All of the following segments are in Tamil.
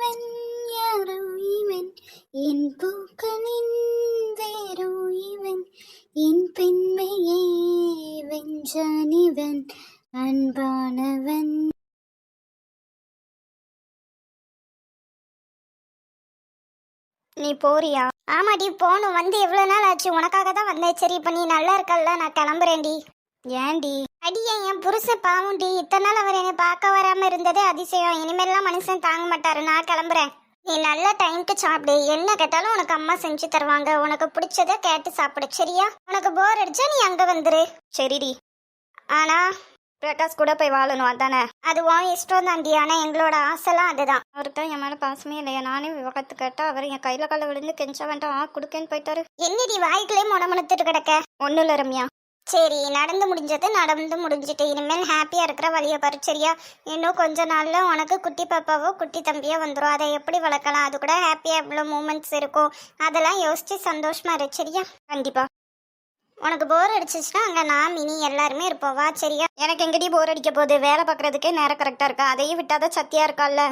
இவன் யாரோ இவன் என் பூக்களின் வேரோ இவன் என் பெண்மையை வென்றான் இவன் அன்பானவன். நீ போறியா? ஆமாடி போகணும். வந்து எவ்வளோ நாள் ஆச்சு? உனக்காக தான் வந்தேன். சரி இப்போ நீ நல்லா இருக்கல்ல, நான் கிளம்புறேன்டி. ஏன்டி? அடியே என் புருஷன் பாவுண்டி. இத்தனை நாள் அவர் என்னை பார்க்க வராமல் இருந்ததே அதிசயம். இனிமேல்லாம் மனுஷன் தாங்க மாட்டாரு. நான் கிளம்புறேன். நீ நல்ல டைம்க்கு சாப்பிடு. என்ன கேட்டாலும் உனக்கு அம்மா செஞ்சு தருவாங்க. உனக்கு பிடிச்சத கேட்டு சாப்பிடு, சரியா? உனக்கு போர் அடிச்சா நீ அங்கே வந்துரு. சரிடி. ஆனா பிரகாஷ் கூட போய் வாழணும், அதானே? அது உன் இஷ்டம் தாண்டி. ஆனால் எங்களோட ஆசைலாம் அதுதான். அவர்கிட்ட என் மேலே பாசமே இல்லையா? நானே விவகாரத்து கேட்டால் அவர் என் கையில் கால விழுந்து கெஞ்ச வேண்டாம் கொடுக்கேன்னு போயிட்டாரு. என்னடி வாய்க்குள்ளே முணமுணுத்துட்டு கிடக்க? ஒன்றும் இல்லை ரம்யா. சரி, நடந்து முடிஞ்சது நடந்து முடிஞ்சிட்டு இனிமேல் ஹாப்பியாக இருக்கிற வழியை பாரு, சரியா? இன்னும் கொஞ்ச நாளில் உனக்கு குட்டி பாப்பாவோ குட்டி தம்பியோ வந்துடும். அதை எப்படி வளர்க்கலாம், அது கூட ஹாப்பியாக எவ்வளோ மூமெண்ட்ஸ் இருக்கும், அதெல்லாம் யோசிச்சு சந்தோஷமா இரு, சரியா? கண்டிப்பா. உனக்கு போர் அடிச்சிச்சுன்னா அங்கே நான் மினி எல்லாருமே இருப்போம், வா, சரியா? எனக்கு எங்கடி போர் அடிக்க போகுது? வேலை பார்க்குறதுக்கே நேரம் கரெக்டாக இருக்கா. அதையும் விட்டாதான் சத்தியா இருக்கால்ல.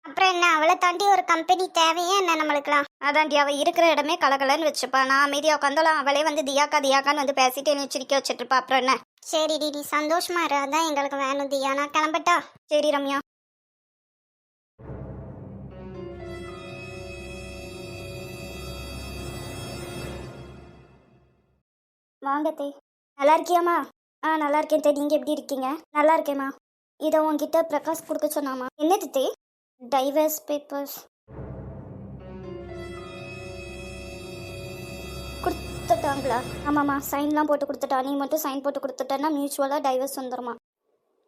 அப்புறம் என்ன, அவளை தாண்டி ஒரு கம்பெனி தேவையே என்ன நம்மளுக்குலாம்? அதாண்டி, அவள் இருக்கிற இடமே கலகலன்னு வச்சுப்பா. நான் அமைதியாக உட்காந்தாலும் அவளே வந்து தியாக்கா தியாக்கான்னு வந்து பேசிட்டு என்ன சிரிக்க வச்சுட்டுருப்பா. அப்புறம் என்ன? சரிடி, நீ சந்தோஷமா இரு, அதான் எங்களுக்கு வேணும் தியா. நான் கிளம்பட்டா? சரி ரம்யா. வாங்க தே. நல்லா இருக்கியாம்மா? நல்லா இருக்கேன் தே. நீங்கள் எப்படி இருக்கீங்க? நல்லா இருக்கேம்மா. இதை உங்ககிட்ட பிரகாஷ் கொடுக்க சொன்னாமா. என்னது தே? Divorce papers கொடுத்துட்டாங்களா? ஆமாம்மா, சைன்லாம் போட்டு கொடுத்துட்டா. நீ மட்டும் சைன் போட்டு கொடுத்துட்டேன்னா மியூச்சுவலாக டைவர்ஸ் வந்துடுமா.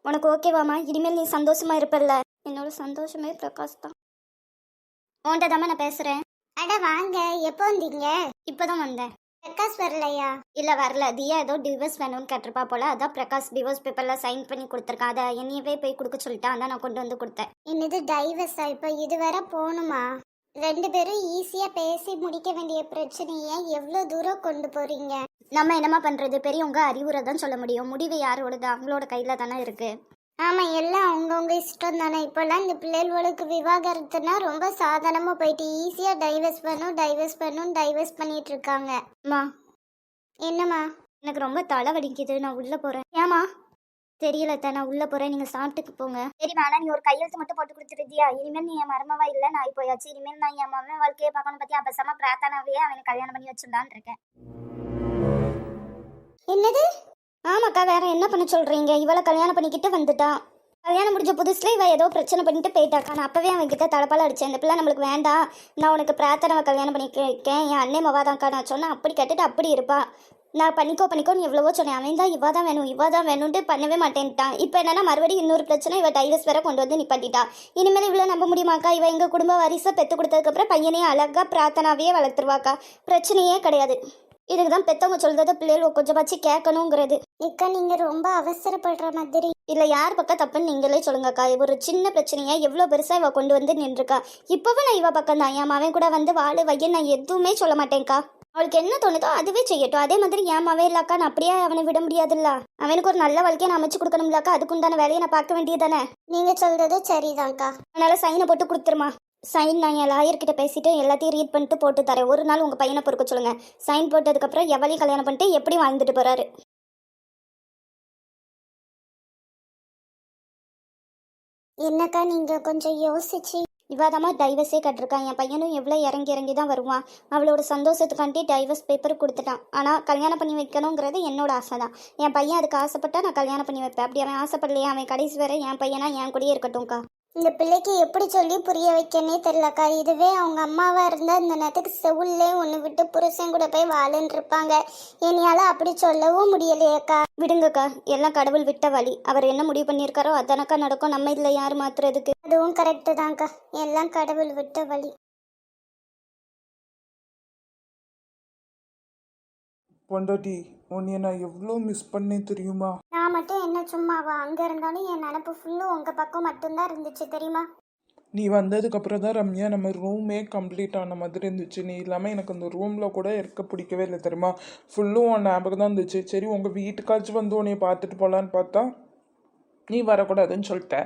உனக்கு ஓகேவாம்மா? இனிமேல் நீ சந்தோஷமா இருப்பல்ல? என்னோட சந்தோஷமே பிரகாஷ் தான். உன்கிட்ட தாம்மா நான் பேசுகிறேன். அட வாங்க, எப்போ வந்தீங்க? இப்போ தான் வந்தேன். பிரகாஷ் வரலையா? இல்லை வரல. தியா ஏதோ டிவோர்ஸ் வேணும்னு கேட்டிருப்பா போல, அதான் பிரகாஷ் டிவோர்ஸ் பேப்பரில் சைன் பண்ணி கொடுத்துருக்கான். அதை என்னையவே போய் கொடுக்க சொல்லிட்டான், அதான் நான் கொண்டு வந்து கொடுத்தேன். என்னது டைவர்ஸா? இப்போ இது வேற போகணுமா? ரெண்டு பேரும் ஈஸியாக பேசி முடிக்க வேண்டிய பிரச்சனையை எவ்வளோ தூரம் கொண்டு போறீங்க? நம்ம என்னமா பண்ணுறது? பெரியவங்க அறிவுரை தான் சொல்ல முடியும். முடிவு யாரோடது? அவங்களோட கையில் தானே இருக்கு. ஆமாம், எல்லாம் அவங்கவுங்க இஷ்டம் தானே. இப்போல்லாம் இந்த பிள்ளைகளுக்கு விவாகரத்துனா ரொம்ப சாதாரணமாக போயிட்டு ஈஸியாக டைவர்ஸ் பண்ணிட்டு இருக்காங்க. அம்மா. என்னம்மா? எனக்கு ரொம்ப தலை வலிக்குது, நான் உள்ளே போகிறேன். ஏமா? தெரியல தான், நான் உள்ளே போகிறேன், நீங்கள் சாப்பிட்டுக்கு போங்க. சரிம்மா, ஆனால் நீ ஒரு கையெழுத்து மட்டும் போட்டு கொடுத்துருதியா? இனிமேல் நீ என் மருமவா இல்லை, நான் போயாச்சு. இனிமேல் நான் என் மரும வாழ்க்கையை பார்க்கணும் பற்றி அப்பசமா பிரார்த்தனாவே அவனை கல்யாணம் பண்ணி வச்சுருந்தான்னு இருக்கேன். என்னது? ஆமாக்கா, வேற என்ன பண்ண சொல்றீங்க? இவளை கல்யாணம் பண்ணிக்கிட்டு வந்துட்டான். கல்யாணம் முடிஞ்ச புதுசுல இவ ஏதோ பிரச்சனை பண்ணிட்டு போயிட்டாக்கா. நான் அப்பவே அவன் கிட்ட தலப்பால அடிச்சேன். இந்த பிள்ளை நம்மளுக்கு வேண்டாம், நான் உனக்கு பிரார்த்தனை கல்யாணம் பண்ணிக்கேன், என் அண்ணே மவாதான்க்கா. நான் சொன்னேன், அப்படி கேட்டுட்டு அப்படி இருப்பா. நான் பண்ணிக்கோன்னு எவ்வளவோ சொன்னேன். அவன் தான் இவ தான் வேணும்ட்டு பண்ணவே மாட்டேன்ட்டான். இப்போ என்னன்னா மறுபடியும் இன்னொரு பிரச்சனை, இவ டைவர்ஸ் வேற கொண்டு வந்து நிப்பாட்டிட்டா. இனிமேல் இவ்வளோ நம்ப முடியுமாக்கா? இவ எங்க குடும்ப வாரிசை பெற்று கொடுத்ததுக்கப்புறம் பையனே அழகா பிரார்த்தனாவே வளர்த்துருவாக்கா. பிரச்சனையே கிடையாது. இதுக்கு தான் பெற்றவங்க சொல்றத பிள்ளைகள் கொஞ்சமாச்சு கேட்கணுங்கிறது. இக்கா, நீங்க ரொம்ப அவசரப்படுற மாதிரி. இல்லை, யார் பக்கம் தப்புன்னு நீங்களே சொல்லுங்கக்கா. ஒரு சின்ன பிரச்சனையை எவ்வளோ பெருசாக இவ கொண்டு வந்து நின்றுருக்கா. இப்போவும் நான் இவ பக்கம் தான். என் மவன் கூட வந்து வாழ வைய நான் எதுவுமே சொல்ல மாட்டேன்க்கா. அவளுக்கு என்ன தோணுதோ அதுவே செய்யட்டும். அதே மாதிரி என் மவன் இல்லாக்கா, நான் அப்படியே அவனை விட முடியாதுல்ல. அவனுக்கு ஒரு நல்ல வாழ்க்கையை நான் அமைச்சு கொடுக்கணும்லாக்கா. அதுக்குண்டான வேலையை நான் பார்க்க வேண்டியதானே. நீங்க சொல்றது சரிதான்க்கா. அதனால சைனை போட்டு கொடுத்துருமா. சைன் நான் என் லாயர்கிட்ட பேசிட்டு எல்லாத்தையும் ரீட் பண்ணிட்டு போட்டு தரேன். ஒரு நாள் உங்கள் பையனை பொறுக்க சொல்லுங்க. சைன் போட்டதுக்கப்புறம் எவளையும் கல்யாணம் பண்ணிட்டு எப்படி வாழ்ந்துட்டு போறாரு. என்னக்கா நீங்க கொஞ்சம் யோசிச்சு. இவாதமா டைவர்ஸே கட்டிருக்கான். என் பையனும் எவ்வளோ இறங்கி தான் வருவான். அவளோட சந்தோஷத்துக்காண்டி டைவர்ஸ் பேப்பர் கொடுத்துட்டான். ஆனால் கல்யாணம் பண்ணி வைக்கணுங்கிறது என்னோட ஆசை தான். என் பையன் அதுக்கு ஆசைப்பட்டா நான் கல்யாணம் பண்ணி வைப்பேன். அப்படி அவன் ஆசைப்படலையா, அவன் கடைசி வரை என் பையனா என் கூடயே இருக்கட்டும்க்கா. இந்த பிள்ளைக்கு எப்படி சொல்லி புரிய வைக்கனே தெரியலக்கா. இதுவே அவங்க அம்மாவா இருந்தா இந்த நேரத்துக்கு செவுல்லே ஒன்று விட்டு புருஷன் கூட போய் வாழுன்னு இருப்பாங்க. என்னையால அப்படி சொல்லவும் முடியலையேக்கா. விடுங்கக்கா, எல்லாம் கடவுள் விட்ட வழி. அவர் என்ன முடிவு பண்ணியிருக்காரோ அதனக்கா நடக்கும். நம்ம இதில் யார் மாத்துறதுக்கு? அதுவும் கரெக்டு தான்க்கா, எல்லாம் கடவுள் விட்ட வழி. பொண்டாட்டி, உன்னைய நான் எவ்வளோ மிஸ் பண்ணேன் தெரியுமா? நான் மட்டும் என்ன சும்மாவா? அங்கே இருந்தாலும் என் நினப்பு ஃபுல்லும் உங்கள் பக்கம் மட்டும்தான் இருந்துச்சு தெரியுமா? நீ வந்ததுக்கப்புறம் தான் ரம்யா நம்ம ரூமே கம்ப்ளீட் ஆன மாதிரி இருந்துச்சு. நீ இல்லாமல் எனக்கு அந்த ரூமில் கூட இருக்க பிடிக்கவே இல்லை தெரியுமா? ஃபுல்லும் உன் ஞாபகம் தான் இருந்துச்சு. சரி, உங்கள் வீட்டுக்காச்சும் வந்து உன்னைய பார்த்துட்டு போகலான்னு பார்த்தா நீ வரக்கூடாதுன்னு சொல்லிட்ட.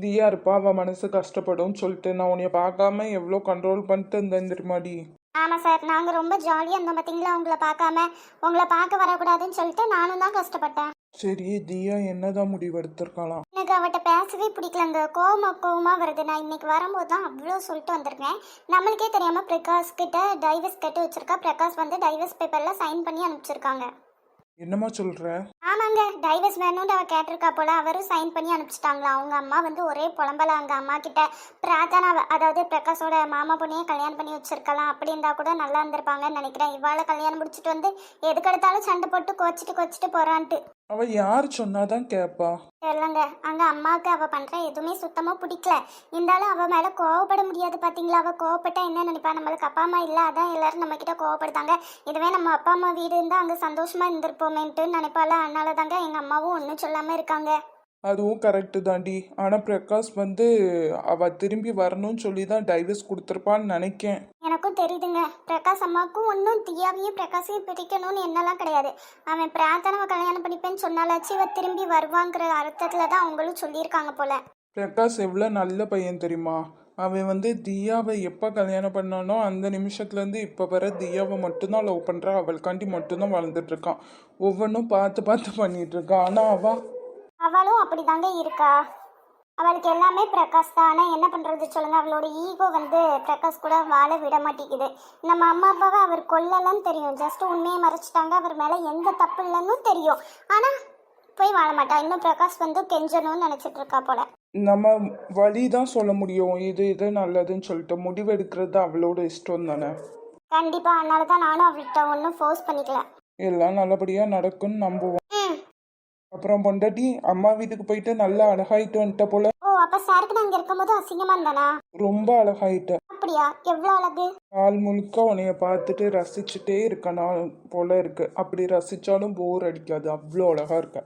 தியா இருப்பா, அவள் மனசு கஷ்டப்படும்னு சொல்லிட்டு நான் உன்னைய பார்க்காம எவ்வளோ கண்ட்ரோல் பண்ணிட்டு இருந்தேன் தெரியுமாடி. ஆமாம் சார், நாங்கள் ரொம்ப ஜாலியாக இருந்தோம் பார்த்தீங்களா, உங்களை பார்க்காம. உங்களை பார்க்க வரக்கூடாதுன்னு சொல்லிட்டு நானும் தான் கஷ்டப்பட்டேன். சரி, தியா என்னதான் முடிவு எடுத்திருக்கலாம்? எனக்கு அவட்ட பேசவே பிடிக்கலங்க. கோவமா வருது. நான் இன்னைக்கு வரும்போது தான் அவ்வளோ சொல்லிட்டு வந்திருக்கேன். நம்மளுக்கே தெரியாமல் பிரகாஷ் கிட்ட டைவர்ஸ் கேட்டு வச்சிருக்கா. பிரகாஷ் வந்து டைவர்ஸ் பேப்பரில் சைன் பண்ணி அனுப்பிச்சிருக்காங்க. என்னம்மா சொல்கிற? ஆமாங்க, டைவர்ஸ் வேணும்னு அவள் கேட்டிருக்கா போல. அவரும் சைன் பண்ணி அனுப்பிச்சிட்டாங்களா. அவங்க அம்மா வந்து ஒரே புலம்பலாங்க அம்மா கிட்ட. பிரார்த்தனா அதாவது பிரகாஷோட மாமா பொண்ணையே கல்யாணம் பண்ணி வச்சிருக்கலாம், அப்படி இருந்தா கூட நல்லா இருந்திருப்பாங்கன்னு நினைக்கிறேன். இவாளை கல்யாணம் முடிச்சுட்டு வந்து எதுக்கெடுத்தாலும் சண்டை போட்டு கோச்சிட்டு போறான்ட்டு. அவள் யார் சொன்னாதான் கேட்பா? தெரியலங்க, அங்கே அம்மாவுக்கு அவள் பண்ணுற எதுவுமே சுத்தமாக பிடிக்கல. இருந்தாலும் அவள் மேலே கோவப்பட முடியாது பார்த்தீங்களா. அவள் கோவப்பட்டா என்ன நினைப்பா, நம்மளுக்கு அப்பா அம்மா இல்லை, அதான் எல்லாரும் நம்மக்கிட்ட கோவப்படுத்தாங்க. இதுவே நம்ம அப்பா அம்மா வீடு இருந்தால் அங்கே சந்தோஷமாக இருந்திருப்போமேன்ட்டு நினைப்பால. அதனால தாங்க எங்கள் அம்மாவும் ஒன்றும் சொல்லாமல் இருக்காங்க. அதுவும் கரெக்டு தாண்டி. ஆனால் பிரகாஷ் வந்து அவள் திரும்பி வரணும்னு சொல்லி தான் டைவர்ஸ் கொடுத்துருப்பான்னு நினைக்கேன். எனக்கும் தெரியுதுங்க. பிரகாஷ் அம்மாவுக்கும் ஒன்றும் தியாவையும் பிரகாஷையும் பிரிக்கணும்னு என்னெல்லாம் கிடையாது. அவன் பிரார்த்தனை கல்யாணம் பண்ணிப்பேன்னு சொன்னாலாச்சு இவ திரும்பி வருவாங்கிற அர்த்தத்தில் தான் அவங்களும் சொல்லியிருக்காங்க போல. பிரகாஷ் எவ்வளோ நல்ல பையன் தெரியுமா. அவன் வந்து தியாவை எப்போ கல்யாணம் பண்ணானோ அந்த நிமிஷத்துலேருந்து இப்போ வர தியாவை மட்டும்தான் லவ் பண்ணுறான். அவளுக்காண்டி மட்டும்தான் வளர்ந்துட்டு இருக்கான். ஒவ்வொன்றும் பார்த்து பண்ணிட்டு இருக்கான். ஆனால் அவளும் அப்படிதாங்க இருக்கா. அவளுக்கு எல்லாமே பிரகாஷ் தான். ஆனால் என்ன பண்ணுறது சொல்லுங்கள், அவளோட ஈகோ வந்து பிரகாஷ் கூட வாழ விட மாட்டேங்குது. நம்ம அம்மா அப்பாவை அவர் கொல்லலன்னு தெரியும், ஜஸ்ட் உண்மையை மறைச்சிட்டாங்க. அவர் மேலே எந்த தப்பு இல்லைன்னு தெரியும், ஆனால் போய் வாழ மாட்டா. இன்னும் பிரகாஷ் வந்து கெஞ்சணும்னு நினச்சிட்டு இருக்கா போல. நம்ம வழி தான் சொல்ல முடியும், இது நல்லதுன்னு சொல்லிட்டு. முடிவெடுக்கிறது அவளோட இஷ்டம் தானே. கண்டிப்பாக, அதனால தான் நானும் அவள்கிட்ட ஒன்றும் ஃபோர்ஸ் பண்ணிக்கல. எல்லாம் நல்லபடியாக நடக்கும்னு நம்புவோம். அப்புறம் பொண்டாட்டி அம்மா வீட்டுக்கு போயிட்டு நல்லா அழகாயிட்டு வந்துட்ட போல. ஓ, அப்போ சாருக்கு நான் இங்கே இருக்கும்போது அசிங்கமாக இருந்தானா? ரொம்ப அழகாயிட்ட. அப்படியா? எவ்வளோ அழகு! நாள் முழுக்க உன்னைய பார்த்துட்டு ரசிச்சுட்டே இருக்கணும் போல இருக்கு. அப்படி ரசிச்சாலும் போர் அடிக்காது, அவ்வளோ அழகா இருக்க.